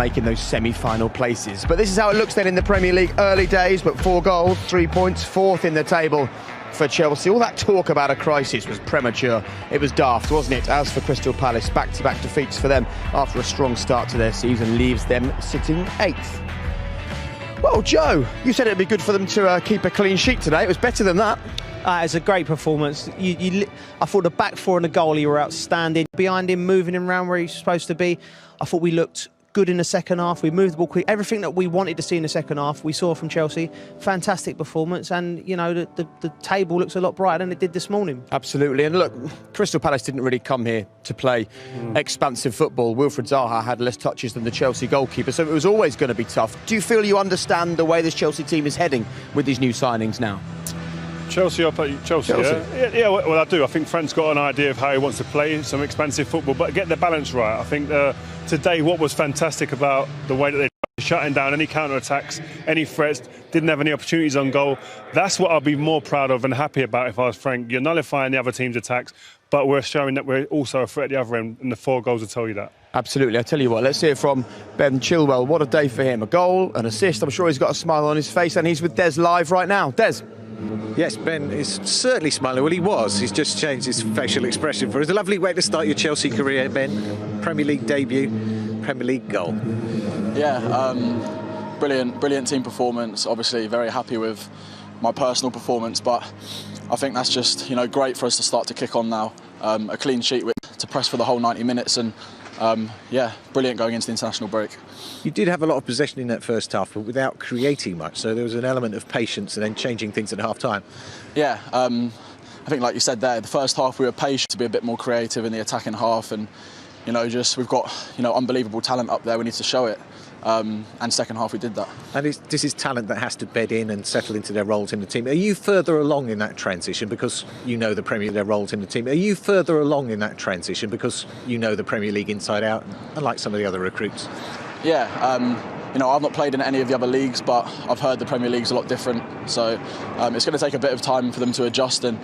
making those semi-final places. But this is how it looks then in the Premier League. Early days, but 4 goals, 3 points, 4th in the table for Chelsea. All that talk about a crisis was premature. It was daft, wasn't it? As for Crystal Palace, back-to-back defeats for them after a strong start to their season leaves them sitting 8th. Well, Joe, you said it'd be good for them to keep a clean sheet today. It was better than that. It's a great performance. I thought the back four and the goalie were outstanding. Behind him, moving him around where he's supposed to be. I thought we looked good in the second half. We moved the ball quick. Everything that we wanted to see in the second half, we saw from Chelsea. Fantastic performance. And, you know, the table looks a lot brighter than it did this morning. Absolutely. And look, Crystal Palace didn't really come here to play expansive football. Wilfried Zaha had less touches than the Chelsea goalkeeper, so it was always going to be tough. Do you feel you understand the way this Chelsea team is heading with these new signings now? Chelsea. Yeah, well, I do. I think Frank's got an idea of how he wants to play some expansive football, but get the balance right. I think today what was fantastic about the way that they shutting down any counter-attacks, any threats, didn't have any opportunities on goal. That's what I'll be more proud of and happy about if I was Frank. You're nullifying the other team's attacks, but we're showing that we're also a threat at the other end, and the 4 goals will tell you that. Absolutely. I tell you what, let's hear from Ben Chilwell. What a day for him. A goal, an assist. I'm sure he's got a smile on his face, and he's with Des live right now. Des. Yes, Ben is certainly smiling. Well, he was. He's just changed his facial expression for us. A lovely way to start your Chelsea career, Ben. Premier League debut, Premier League goal. Yeah, brilliant team performance. Obviously, very happy with my personal performance, but I think that's just, you know, great for us to start to kick on now. A clean sheet to press for the whole 90 minutes, and yeah, brilliant going into the international break. You did have a lot of possession in that first half, but without creating much. So there was an element of patience and then changing things at half-time. Yeah, I think, like you said there, the first half we were patient to be a bit more creative in the attacking half, and you know, we've got, you know, unbelievable talent up there. We need to show it. And second half we did that. And this is talent that has to bed in and settle into their roles in the team. Are you further along in that transition because you know the Premier League, their roles in the team? Are you further along in that transition because you know the Premier League inside out, unlike some of the other recruits? Yeah, you know, I've not played in any of the other leagues, but I've heard the Premier League's a lot different. So it's going to take a bit of time for them to adjust, and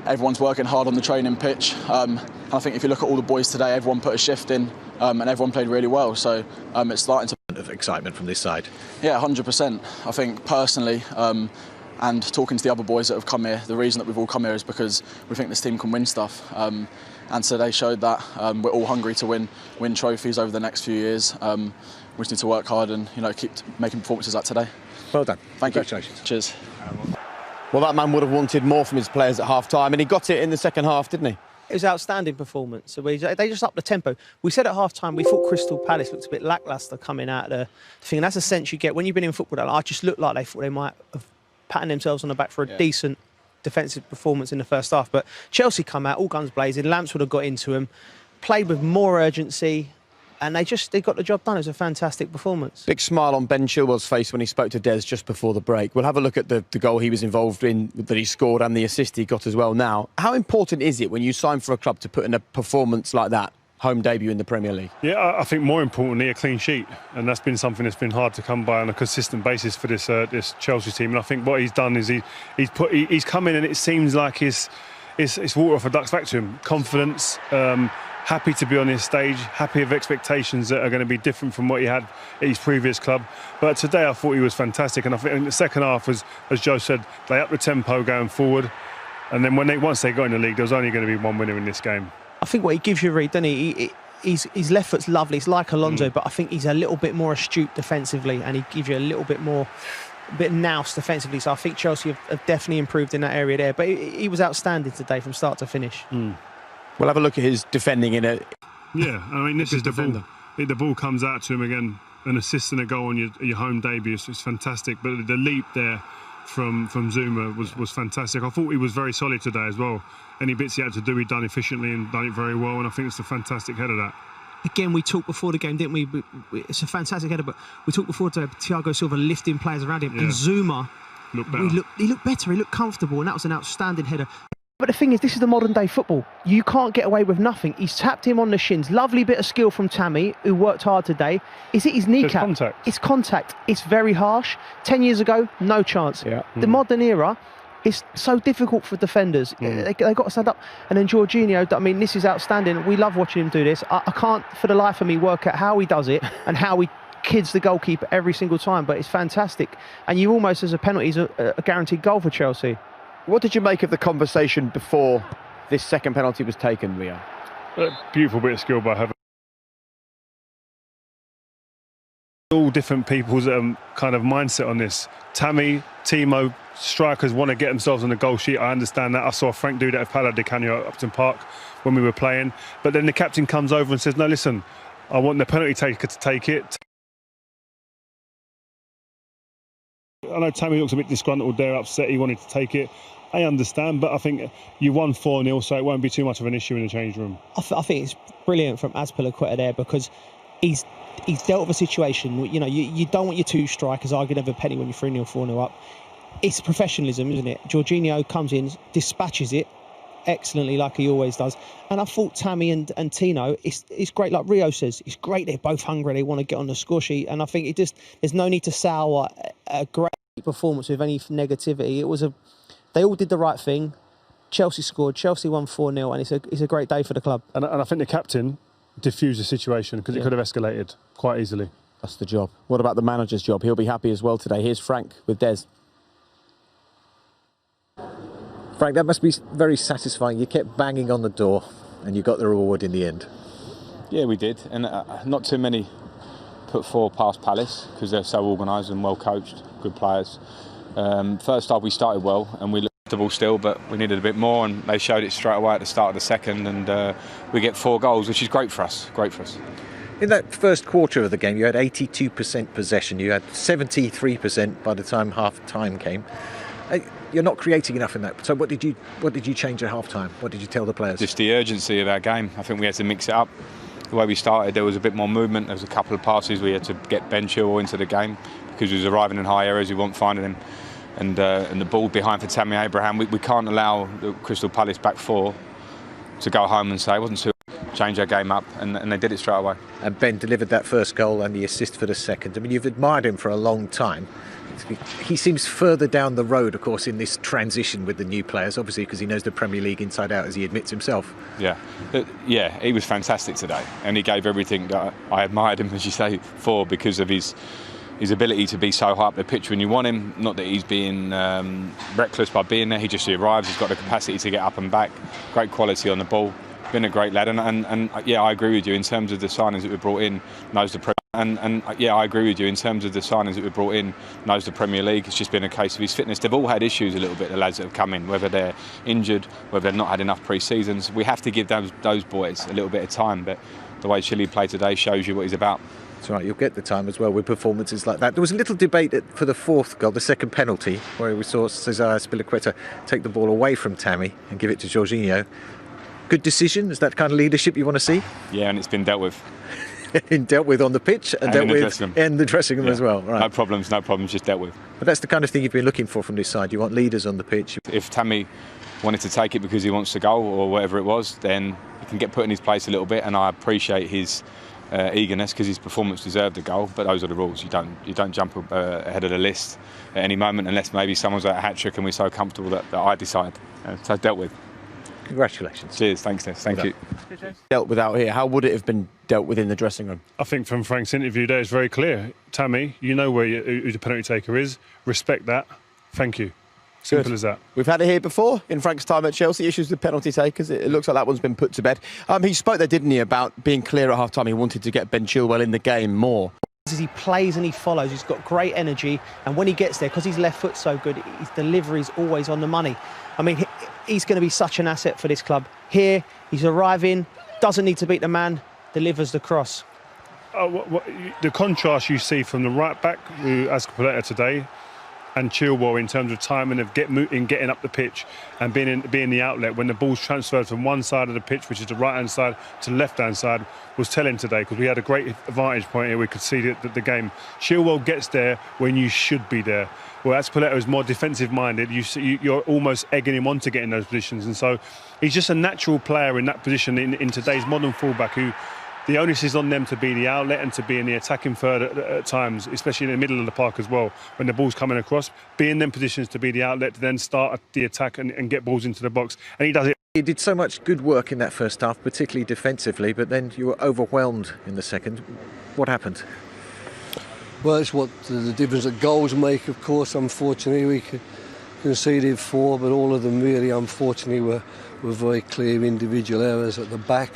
everyone's working hard on the training pitch. And I think if you look at all the boys today, everyone put a shift in, and everyone played really well. So it's starting to... of excitement from this side. Yeah, 100%. I think personally, and talking to the other boys that have come here, the reason that we've all come here is because we think this team can win stuff. And so they showed that. We're all hungry to win trophies over the next few years. We just need to work hard and, you know, keep making performances like today. Well done. Thank you. Congratulations. Cheers. Well, that man would have wanted more from his players at half-time, and he got it in the second half, didn't he? It was an outstanding performance. So they just upped the tempo. We said at half-time we thought Crystal Palace looked a bit lacklustre coming out of the thing. And that's a sense you get when you've been in football. I just looked like they thought they might have patted themselves on the back for a decent defensive performance in the first half. But Chelsea come out, all guns blazing. Lamps would have got into them, played with more urgency, and they got the job done. It was a fantastic performance. Big smile on Ben Chilwell's face when he spoke to Des just before the break. We'll have a look at the goal he was involved in, that he scored, and the assist he got as well now. How important is it when you sign for a club to put in a performance like that, home debut in the Premier League? Yeah, I think more importantly, a clean sheet. And that's been something that's been hard to come by on a consistent basis for this Chelsea team. And I think what he's done is he's come in, and it seems like it's water off a duck's back to him. Confidence, happy to be on his stage, happy with expectations that are going to be different from what he had at his previous club. But today I thought he was fantastic, and I think in the second half, as Joe said, they upped the tempo going forward, and then once they got in the league, there was only going to be one winner in this game. I think what he gives you, Reid, doesn't he? His left foot's lovely. It's like Alonso, but I think he's a little bit more astute defensively, and he gives you a little bit more... a bit nous defensively, so I think Chelsea have definitely improved in that area there. But he was outstanding today from start to finish. We'll have a look at his defending in it. Yeah, I mean, this is the ball. The ball comes out to him again, an assist and a goal on your home debut. It's fantastic. But the leap there from Zuma was fantastic. I thought he was very solid today as well. Any bits he had to do, he'd done efficiently and done it very well. And I think it's a fantastic header, that. Again, we talked before the game, didn't we? It's a fantastic header, but we talked before to Thiago Silva lifting players around him. Yeah. And Zuma, he looked better, he looked comfortable, and that was an outstanding header. But the thing is, this is the modern day football. You can't get away with nothing. He's tapped him on the shins. Lovely bit of skill from Tammy, who worked hard today. Is it his kneecap? It's contact. It's contact. It's very harsh. 10 years ago, no chance. Yeah. The modern era, it's so difficult for defenders. They've got to stand up. And then Jorginho, I mean, this is outstanding. We love watching him do this. I can't, for the life of me, work out how he does it and how he kids the goalkeeper every single time, but it's fantastic. And you almost, as a penalty, is a guaranteed goal for Chelsea. What did you make of the conversation before this second penalty was taken, Leo? A beautiful bit of skill by Heather. All different people's kind of mindset on this. Tammy, Timo, strikers want to get themselves on the goal sheet. I understand that. I saw Frank do that at Pala de Canio at Upton Park when we were playing. But then the captain comes over and says, no, listen, I want the penalty taker to take it. I know Tammy looks a bit disgruntled there, upset he wanted to take it. I understand, but I think you won 4-0, so it won't be too much of an issue in the change room. I think it's brilliant from Azpilicueta there, because he's dealt with a situation. You know, you don't want your two strikers arguing over a penny when you're 3-0, 4-0 up. It's professionalism, isn't it? Jorginho comes in, dispatches it excellently, like he always does. And I thought Tammy and Tino, it's great. Like Rio says, it's great. They're both hungry. They want to get on the score sheet. And I think there's no need to sour a great performance with any negativity. They all did the right thing. Chelsea scored. Chelsea won 4-0, and it's a great day for the club. And I think the captain diffused the situation, because it could have escalated quite easily. That's the job. What about the manager's job? He'll be happy as well today. Here's Frank with Des. Frank, that must be very satisfying. You kept banging on the door and you got the reward in the end. Yeah, we did. And not too many put forward past Palace, because they're so organised and well coached, good players. First half we started well and we looked comfortable still, but we needed a bit more, and they showed it straight away at the start of the second, and we get 4 goals, which is great for us. In that first quarter of the game, you had 82% possession. You had 73% by the time half-time came. You're not creating enough in that. So what did you change at half-time? What did you tell the players? Just the urgency of our game. I think we had to mix it up. The way we started, there was a bit more movement. There was a couple of passes we had to get Ben Chilwell into the game, because he was arriving in high areas, we weren't finding him. And the ball behind for Tammy Abraham, we can't allow the Crystal Palace back 4 to go home and say it wasn't too change our game up, and they did it straight away. And Ben delivered that first goal and the assist for the second. I mean, you've admired him for a long time. He seems further down the road, of course, in this transition with the new players, obviously because he knows the Premier League inside out, as he admits himself. Yeah, he was fantastic today, and he gave everything that I admired him, as you say, for, because of his ability to be so high up the pitch when you want him. Not that he's being reckless by being there, he just arrives, he's got the capacity to get up and back, great quality on the ball, been a great lad, and yeah, I agree with you in terms of the signings that we brought in, knows the Premier League. It's just been a case of his fitness. They've all had issues a little bit, the lads that have come in, whether they're injured, whether they've not had enough pre-seasons. We have to give those boys a little bit of time, but the way Chile played today shows you what he's about. That's right, you'll get the time as well with performances like that. There was a little debate for the fourth goal, the second penalty, where we saw Cesar Azpilicueta take the ball away from Tammy and give it to Jorginho. Good decision? Is that kind of leadership you want to see? Yeah, and it's been dealt with. Dealt with on the pitch and dealt with in the dressing room as well. Right. No problems, just dealt with. But that's the kind of thing you've been looking for from this side. You want leaders on the pitch. If Tammy wanted to take it because he wants to go or whatever it was, then he can get put in his place a little bit, and I appreciate his eagerness, because his performance deserved a goal. But those are the rules. You don't jump ahead of the list at any moment, unless maybe someone's at a hat-trick and we're so comfortable that I decide. So dealt with. Congratulations. Cheers, thanks Des. Thank you. Dealt with out here. How would it have been dealt with in the dressing room? I think from Frank's interview there, it's very clear. Tammy, you know who the penalty taker is. Respect that. Thank you. Simple as that. We've had it here before in Frank's time at Chelsea, issues with penalty takers. It looks like that one's been put to bed. He spoke there, didn't he, about being clear at half-time. He wanted to get Ben Chilwell in the game more. As he plays and he follows, he's got great energy, and when he gets there, because his left foot's so good, his delivery is always on the money. I mean, he's going to be such an asset for this club. Here, he's arriving, doesn't need to beat the man, delivers the cross. The contrast you see from the right back, Azpilicueta today, and Chilwell in terms of timing of getting up the pitch and being the outlet when the ball's transferred from one side of the pitch, which is the right-hand side, to the left-hand side, was telling today, because we had a great vantage point here. We could see the game. Chilwell gets there when you should be there. Well, Azpilicueta is more defensive-minded. You're almost egging him on to get in those positions, and so he's just a natural player in that position in today's modern fullback, who the onus is on them to be the outlet and to be in the attacking third at times, especially in the middle of the park as well. When the ball's coming across, be in them positions to be the outlet, to then start the attack and get balls into the box. And he does it. You did so much good work in that first half, particularly defensively, but then you were overwhelmed in the second. What happened? Well, it's what the difference that goals make, of course. Unfortunately, we conceded 4, but all of them really, unfortunately, were very clear individual errors at the back.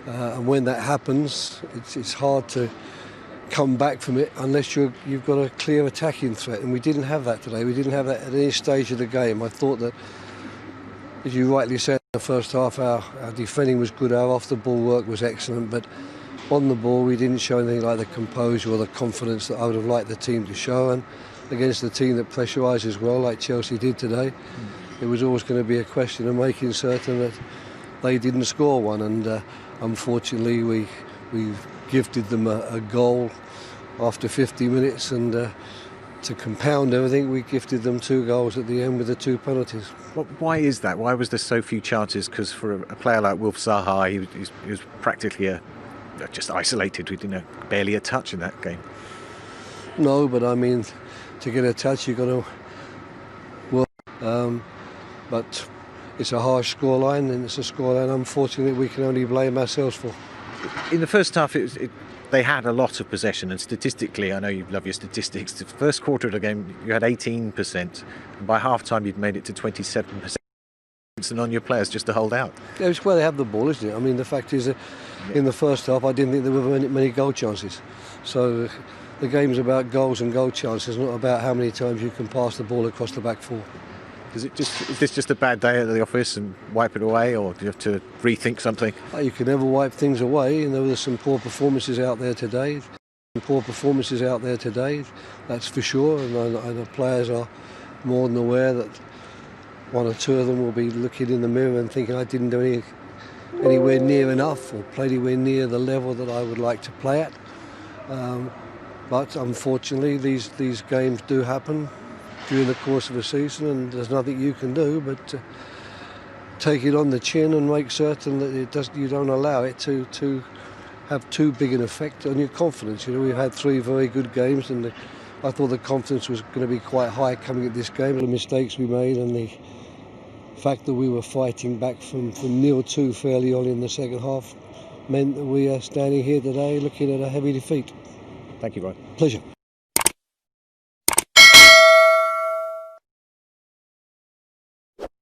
And when that happens, it's hard to come back from it unless you've got a clear attacking threat. And we didn't have that today. We didn't have that at any stage of the game. I thought that, as you rightly said, in the first half, our defending was good, our off-the-ball work was excellent, but on the ball we didn't show anything like the composure or the confidence that I would have liked the team to show. And against a team that pressurises well, like Chelsea did today, it was always going to be a question of making certain that they didn't score one. And unfortunately, we've gifted them a goal after 50 minutes, and to compound everything, we gifted them 2 goals at the end with the 2 penalties. Why is that? Why was there so few chances? Because for a player like Wilf Zaha, he was practically just isolated. We didn't have barely a touch in that game. No, but I mean, to get a touch, you've got to work. But it's a harsh scoreline, and it's a scoreline, unfortunately, we can only blame ourselves for. In the first half, they had a lot of possession, and statistically, I know you love your statistics, the first quarter of the game you had 18%, and by half time you'd made it to 27%. And on your players just to hold out. Yeah, it's where they have the ball, isn't it? I mean, the fact is that in the first half I didn't think there were many goal chances. So the game's about goals and goal chances, not about how many times you can pass the ball across the back 4. Is this just a bad day at the office and wipe it away, or do you have to rethink something? You can never wipe things away. You know, there's some poor performances out there today. That's for sure, and the players are more than aware that 1 or 2 of them will be looking in the mirror and thinking I didn't do anywhere near enough or play anywhere near the level that I would like to play at. But unfortunately, these games do happen during the course of a season, and there's nothing you can do but take it on the chin and make certain that you don't allow it to have too big an effect on your confidence. You know, we've had 3 very good games, and I thought the confidence was going to be quite high coming at this game. The mistakes we made and the fact that we were fighting back from 0-2 fairly on in the second half meant that we are standing here today looking at a heavy defeat. Thank you, Brian. Pleasure.